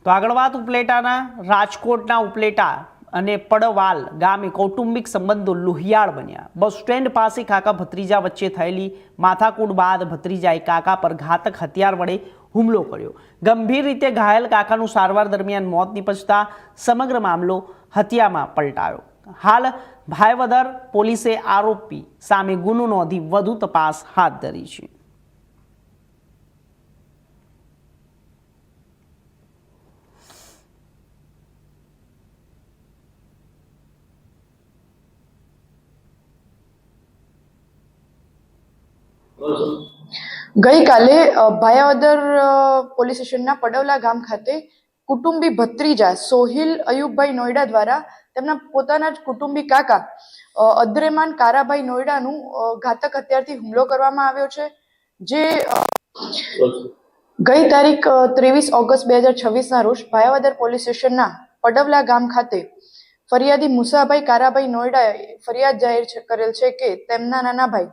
તો આગળ વાત ઉપલેટાના રાજકોટના ઉપલેટા અને પડવાલ ગામે કૌટુંબિક સંબંધો લોહિયાળ બન્યા। બસ સ્ટેન્ડ પાસે કાકા ભત્રીજા વચ્ચે થયેલી માથાકૂટ બાદ ભત્રીજાએ કાકા પર ઘાતક હથિયાર વડે હુમલો કર્યો। ગંભીર રીતે ઘાયલ કાકાનું સારવાર દરમિયાન મોત નીપજતા સમગ્ર મામલો હત્યામાં પલટાયો। હાલ ભાયવદર પોલીસે આરોપી સામે ગુનો નોંધી વધુ તપાસ હાથ ધરી છે। ગઈકાલે ભાયાવદર પોલીસ સ્ટેશનના પડવલા ગામ ખાતે કુટુંબી ભત્રીજા સોહિલ અયુબભાઈ નોયડા દ્વારા તેમના પોતાના જ કુટુંબી કાકા અદ્રેમાન કારાભાઈ નોયડાનું ઘાતક હથિયારથી હુમલો કરવામાં આવ્યો છે। જે ગઈ તારીખ 23 ઓગસ્ટ 2026 ના રોજ ભાયાવદર પોલીસ સ્ટેશનના પડવલા ગામ ખાતે ફરિયાદી મુસાભાઈ કારાભાઈ નોયડાએ ફરિયાદ જાહેર કરેલ છે કે તેમના નાના ભાઈ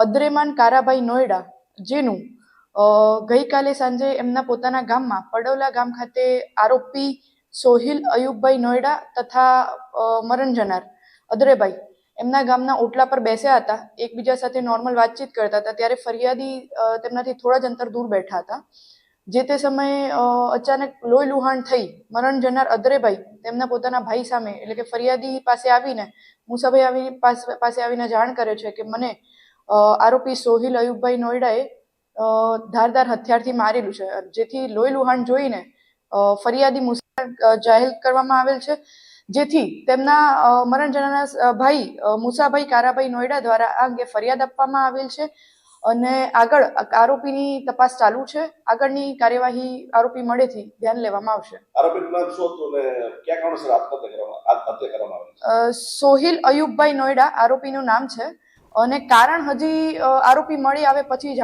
અદ્રેમાન કારાભાઈ નોયડા જેનું ગઈકાલે સાંજે એમના પોતાના ગામમાં પડવલા ગામ ખાતે આરોપી સોહિલ અયુબભાઈ નોયડા તથા મરણ જનાર અદ્રેભાઈ એમના ગામના ઓટલા પર બેસ્યા હતા, એકબીજા સાથે નોર્મલ વાતચીત કરતા હતા। ત્યારે ફરિયાદી તેમનાથી થોડા જ અંતર દૂર બેઠા હતા। જે તે સમયે અચાનક લોહી લુહાણ થઈ મરણ જનાર અદ્રેભાઈ તેમના પોતાના ભાઈ સામે એટલે કે ફરિયાદી પાસે આવીને મુસાભાઈ પાસે આવીને જાણ કરે છે કે મને આરોપી સોહિલ અયુબભાઈ નોયડાએ ધારદાર હથિયારથી મારેલું છે। જેથી લોહી લુહાણ જોઈને ફરિયાદી મુસા જાહેર કરવામાં આવેલ છે। જેથી તેમના મરણ જનારના ભાઈ મુસાભાઈ કારાભાઈ નોયડા દ્વારા આ અંગે ફરિયાદ આપવામાં આવેલ છે અને આગળ આરોપીની તપાસ ચાલુ છે। આગળની કાર્યવાહી આરોપી મળેથી ધ્યાન લેવામાં આવશે। આરોપીનું નામ શું હતું અને કયા કારણોસર આત્મહત્યા કરવામાં આવી? સોહિલ અયુબભાઈ નોયડા આરોપીનું નામ છે અને કારણ હજી આરોપી મળી આવે પછી